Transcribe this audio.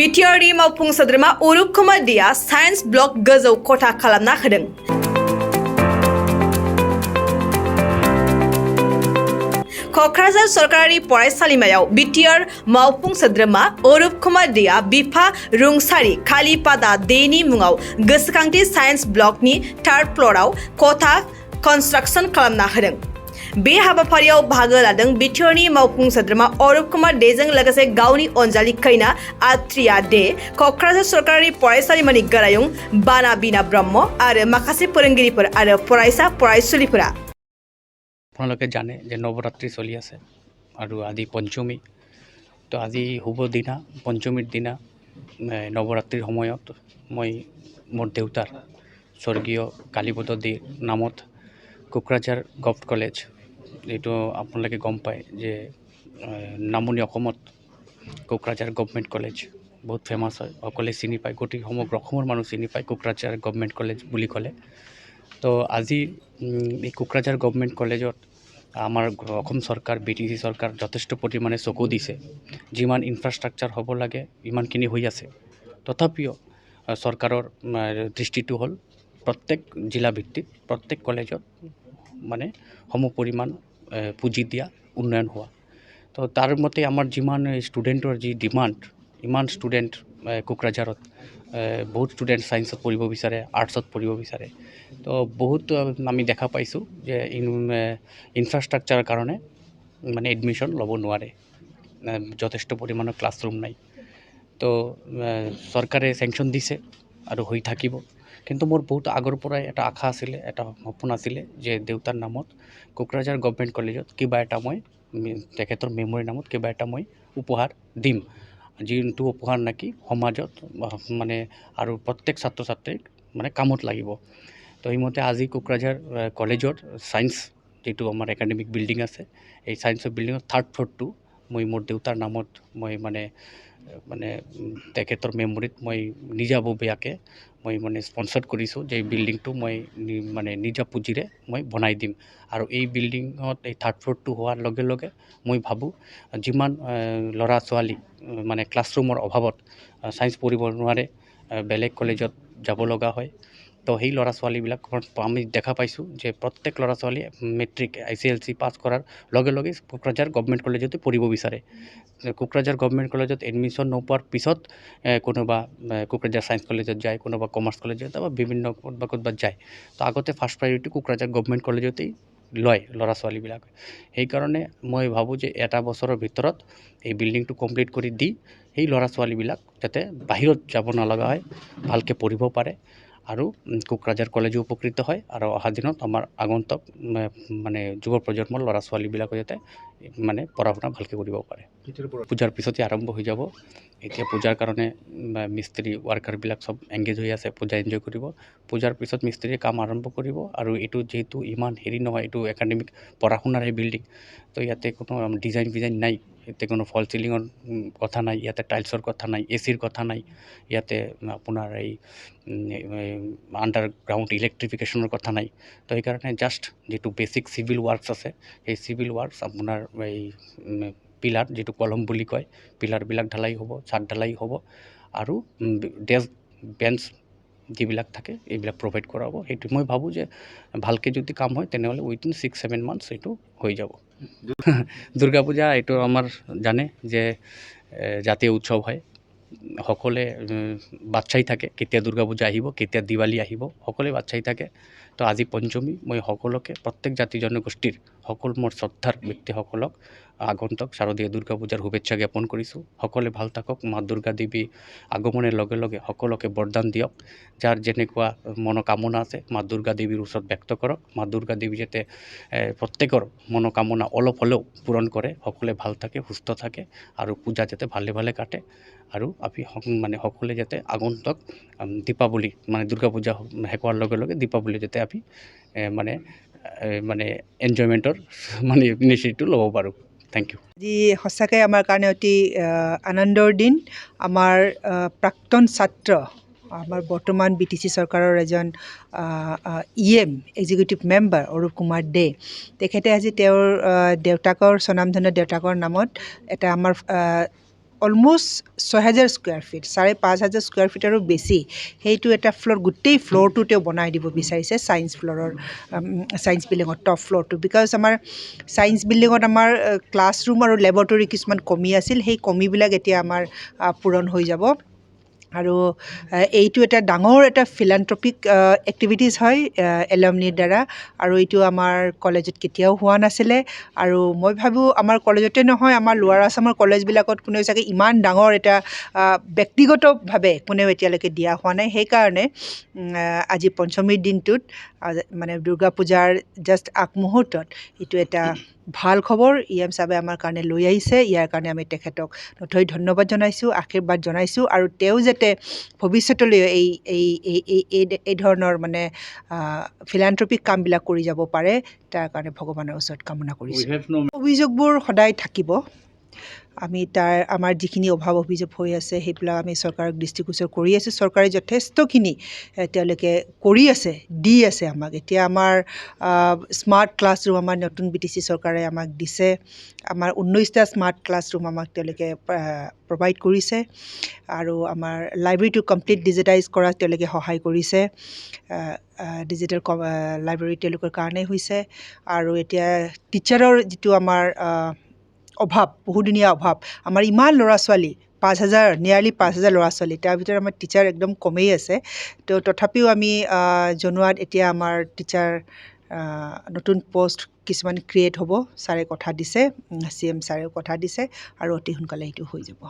BTR मावफुं सोद्रोमा अरुप कुमार दिया साइन्स ब्लक गोजौ खथा खालामना होदों। क'क्राझार सरकारि फरायसालिमायाव BTR मावफुं सोद्रोमा अरुप कुमार दिया बिफा रुंसारि कालिपादा देनि मुङाव गोसोखांथि साइन्स ब्लकनि 3rd फ्ल'राव खथा कन्स्ट्राक्सन खालामना होदों। बे हाबाफारियाव बाहागो लादों BTRनि मावफुं सोद्रोमा अरुप कुमार देजों लोगोसे गावनि अनजालि खैना आत्रिया दे, क'क्राझार सरकारि फरायसालिमानि गोरायुं बाना बिना ब्रह्म आरो माखासे फोरोंगिरिफोर आरो फरायसा फरायसुलिफोरा। আপোনালোকে জানে যে নৱৰাত্ৰি চলি আছে আৰু আজি পঞ্চমী। তো আজি শুভ দিনা পঞ্চমীৰ দিনা নৱৰাত্ৰিৰ সময়ত মই মোৰ দেউতাৰ স্বৰ্গীয় কালীপদ দেৰ নামত কোকৰাঝাৰ গভৰ্ণমেণ্ট কলেজ, এইটো আপোনালোকে গম পায় যে নামনি অসমত কোকৰাঝাৰ গভৰ্ণমেণ্ট কলেজ বহুত ফেমাছ হয়, সকলোৱে চিনি পায়, গোটেই সমগ্ৰ অসমৰ মানুহ চিনি পায় কোকৰাঝাৰ গভৰ্ণমেণ্ট কলেজ বুলি ক'লে। তো আজি এই কোকৰাঝাৰ গভৰ্ণমেণ্ট কলেজত আমাৰ অসম চৰকাৰ BTC চৰকাৰ যথেষ্ট পৰিমাণে চকু দিছে। যিমান ইনফ্ৰাষ্ট্ৰাকচাৰ হ'ব লাগে ইমানখিনি হৈ আছে, তথাপিও চৰকাৰৰ দৃষ্টিটো হ'ল প্ৰত্যেক জিলা ভিত্তিত প্ৰত্যেক কলেজত মানে সম পৰিমাণ পুঁজি দিয়া, উন্নয়ন হোৱা। তো তাৰ মতে আমাৰ যিমান ষ্টুডেণ্টৰ যি ডিমাণ্ড, ইমান ষ্টুডেণ্ট কোকৰাঝাৰত বহুত ষ্টুডেণ্ট ছায়েন্সত পঢ়িব বিচাৰে, আৰ্টছত পঢ়িব বিচাৰে। তো বহুত আমি দেখা পাইছোঁ যে ইনফ্ৰাষ্ট্ৰাকচাৰৰ কাৰণে মানে এডমিশ্যন ল'ব নোৱাৰে, যথেষ্ট পৰিমাণৰ ক্লাছৰুম নাই। তো চৰকাৰে চেংচন দিছে আৰু হৈ থাকিব। কিন্তু মোৰ বহুত আগৰ পৰাই এটা আশা আছিলে, এটা সপোন আছিলে যে দেউতাৰ নামত কোকৰাঝাৰ গভৰ্ণমেণ্ট কলেজত কিবা এটা মই তেখেতৰ মেমৰিৰ নামত কিবা এটা মই উপহাৰ দিম, যিটো উপহাৰ নেকি সমাজত মানে আৰু প্ৰত্যেক ছাত্ৰ ছাত্ৰীক মানে কামত লাগিব। তো সেইমতে আজি কোকৰাঝাৰ কলেজৰ ছায়েন্স যিটো আমাৰ একাডেমিক বিল্ডিং আছে, এই ছায়েন্সৰ বিল্ডিঙৰ 3rd ফ্ল'ৰটো মই মোৰ দেউতাৰ নামত মই মানে তেখেতৰ মেমৰিত মই নিজাববীয়াকৈ মই মানে স্পনচাৰ কৰিছোঁ যে এই বিল্ডিংটো মই মানে নিজা পুঁজিৰে মই বনাই দিম। আৰু এই বিল্ডিঙত এই 3rd ফ্ল'ৰটো হোৱাৰ লগে লগে মই ভাবোঁ যিমান ল'ৰা ছোৱালী মানে ক্লাছৰুমৰ অভাৱত ছায়েন্স পঢ়িব নোৱাৰে, বেলেগ কলেজত যাব লগা হয়, তো সেই ল'ৰা ছোৱালীবিলাক আমি দেখা পাইছোঁ যে প্ৰত্যেক ল'ৰা ছোৱালীয়ে মেট্ৰিক ICLC পাছ কৰাৰ লগে লগে কোকৰাঝাৰ গভৰ্ণমেণ্ট কলেজতে পঢ়িব বিচাৰে। কোকৰাঝাৰ গভৰ্ণমেণ্ট কলেজত এডমিশ্যন নোপোৱাৰ পিছত কোনোবা কোকৰাঝাৰ ছায়েন্স কলেজত যায়, কোনোবা কমাৰ্চ কলেজত যায়, বা বিভিন্ন ক'ৰবাত যায়। তো আগতে ফাৰ্ষ্ট প্ৰায়ৰিটি কোকৰাঝাৰ গভৰ্ণমেণ্ট কলেজতেই লয় ল'ৰা ছোৱালীবিলাকে। সেইকাৰণে মই ভাবোঁ যে এটা বছৰৰ ভিতৰত এই বিল্ডিংটো কমপ্লিট কৰি দি সেই ল'ৰা ছোৱালীবিলাক যাতে বাহিৰত যাব নলগা হয়, ভালকৈ পঢ়িব পাৰে আৰু কোকৰাঝাৰ কলেজো উপকৃত হয় আৰু অহা দিনত আমাৰ আগন্তুক মানে যুৱ প্ৰজন্মৰ ল'ৰা ছোৱালীবিলাকে যাতে মানে পঢ়া শুনা ভালকৈ কৰিব পাৰে। পূজাৰ পিছতে আৰম্ভ হৈ যাব। এতিয়া পূজাৰ কাৰণে মিস্ত্ৰী ৱাৰ্কাৰবিলাক চব এংগেজ হৈ আছে, পূজা এনজয় কৰিব। পূজাৰ পিছত মিস্ত্ৰীয়ে কাম আৰম্ভ কৰিব আৰু এইটো যিহেতু ইমান হেৰি নহয়, এইটো একাডেমিক পঢ়া শুনাৰ বিল্ডিং, তো ইয়াতে কোনো ডিজাইন নাই, ইয়াতে কোনো ফল চিলিঙৰ কথা নাই, ইয়াতে টাইলছৰ কথা নাই, ACৰ কথা নাই, ইয়াতে আপোনাৰ এই আণ্ডাৰগ্ৰাউণ্ড ইলেক্ট্ৰিফিকেশ্যনৰ কথা নাই। তো সেইকাৰণে জাষ্ট যিটো বেছিক চিভিল ৱাৰ্কছ আছে, সেই চিভিল ৱাৰ্কছ আপোনাৰ এই পিলাৰ যিটো কলম বুলি কয়, পিলাৰবিলাক ঢালাই হ'ব, ছাদ ঢালাই হ'ব আৰু ডেস্ক বেঞ্চ যিবিলাক থাকে এইবিলাক প্ৰভাইড কৰা হ'ব। সেইটো মই ভাবোঁ যে ভালকৈ যদি কাম হয় তেনেহ'লে উইদিন 6-7 মান্থছ এইটো হৈ যাব। দুৰ্গা পূজা এইটো আমাৰ জানে যে জাতীয় উৎসৱ হয়, সকলোৱে বাট চাই থাকে কেতিয়া দুৰ্গা পূজা আহিব, কেতিয়া দিৱালী আহিব, সকলোৱে বাট চাই থাকে। তো আজি পঞ্চমী, মই সকলোকে প্ৰত্যেক জাতি জনগোষ্ঠীৰ সকলো মোৰ শ্ৰদ্ধাৰ ব্যক্তিসকলক আগন্তুক শাৰদীয় দুৰ্গা পূজাৰ শুভেচ্ছা জ্ঞাপন কৰিছোঁ। সকলোৱে ভাল থাকক, মা দুৰ্গা দেৱী আগমনৰ লগে লগে সকলোকে বৰদান দিয়ক। যাৰ যেনেকুৱা মনোকামনা আছে মা দুৰ্গা দেৱীৰ ওচৰত ব্যক্ত কৰক। মা দুৰ্গা দেৱী যাতে প্ৰত্যেকৰ মনোকামনা অলপ হ'লেও পূৰণ কৰে, সকলোৱে ভাল থাকে, সুস্থ থাকে আৰু পূজা যাতে ভালে ভালে কাটে। আৰু আমি মানে সকলোৱে যাতে আগন্তুক দীপাৱলী মানে দুৰ্গা পূজা শেষ হোৱাৰ লগে লগে দীপাৱলী যাতে আমি মানে এনজয়মেণ্টৰ মানে ইনিচিয়েটিভটো ল'ব পাৰোঁ। Thank you. আজি সঁচাকৈ আমাৰ কাৰণে অতি আনন্দৰ দিন। আমাৰ প্ৰাক্তন ছাত্ৰ, আমাৰ বৰ্তমান BTC চৰকাৰৰ এজন EM executive member Arup Kumar De, তেখেতে আজি তেওঁৰ দেউতাকৰ স্বনামধন্য দেউতাকৰ নামত এটা আমাৰ অলম'ষ্ট 6,000 স্কুৱেৰ ফিট 5,500 স্কুৱেৰ ফিটৰো বেছি সেইটো এটা ফ্ল'ৰ গোটেই ফ্ল'ৰটো তেওঁ বনাই দিব বিচাৰিছে ছায়েঞ্চ ফ্ল'ৰৰ ছায়েঞ্চ বিল্ডিঙৰ টপ ফ্ল'ৰটো বিকজ আমাৰ ছায়েঞ্চ বিল্ডিঙত আমাৰ ক্লাছৰুম আৰু লেবৰেটৰী কিছুমান কমি আছিল সেই কমিবিলাক এতিয়া আমাৰ পূৰণ হৈ যাব আৰু এইটো এটা ডাঙৰ এটা ফিলান্থ্ৰপিক এক্টিভিটিজ হয় এলুমনিৰ দ্বাৰা আৰু এইটো আমাৰ কলেজত কেতিয়াও হোৱা নাছিলে আৰু মই ভাবোঁ আমাৰ কলেজতে নহয় আমাৰ লোৱাৰ আছামৰ কলেজবিলাকত কোনেও চাগে ইমান ডাঙৰ এটা ব্যক্তিগতভাৱে কোনেও এতিয়ালৈকে দিয়া হোৱা নাই সেইকাৰণে আজি পঞ্চমীৰ দিনটোত মানে দুৰ্গা পূজাৰ জাষ্ট আগমুহূৰ্তত এইটো এটা ভাল খবৰ EM চাবে আমাৰ কাৰণে লৈ আহিছে ইয়াৰ কাৰণে আমি তেখেতক নথৈ ধন্যবাদ জনাইছোঁ আশীৰ্বাদ জনাইছোঁ আৰু তেওঁ যাতে ভৱিষ্যতলৈ এই ধৰণৰ মানে ফিলান্থ্ৰপিক কামবিলাক কৰি যাব পাৰে তাৰ কাৰণে ভগৱানৰ ওচৰত কামনা কৰিছোঁ অভিযোগবোৰ সদায় থাকিব আমি আমাৰ যিখিনি অভাৱ অভিযোগ হৈ আছে সেইবিলাক আমি চৰকাৰক দৃষ্টিগোচৰ কৰি আছোঁ চৰকাৰে যথেষ্টখিনি তেওঁলোকে কৰি আছে দি আছে আমাক এতিয়া আমাৰ স্মাৰ্ট ক্লাছৰুম আমাৰ নতুন BTC চৰকাৰে আমাক দিছে আমাৰ 19টা স্মাৰ্ট ক্লাছৰুম আমাক তেওঁলোকে প্ৰভাইড কৰিছে আৰু আমাৰ লাইব্ৰেৰীটো কমপ্লিট ডিজিটাইজ কৰাত তেওঁলোকে সহায় কৰিছে ডিজিটেল লাইব্ৰেৰী তেওঁলোকৰ কাৰণেই হৈছে আৰু এতিয়া টিচাৰৰ যিটো আমাৰ অভাৱ বহুদিনীয়া অভাৱ আমাৰ ইমান ল'ৰা ছোৱালী 5,000 ল'ৰা ছোৱালী তাৰ ভিতৰত আমাৰ টিচাৰ একদম কমেই আছে তো তথাপিও আমি জনোৱাত এতিয়া আমাৰ টিচাৰ নতুন পষ্ট কিছুমান ক্ৰিয়েট হ'ব ছাৰে কথা দিছে CM ছাৰেও কথা দিছে আৰু অতি সোনকালে সেইটো হৈ যাব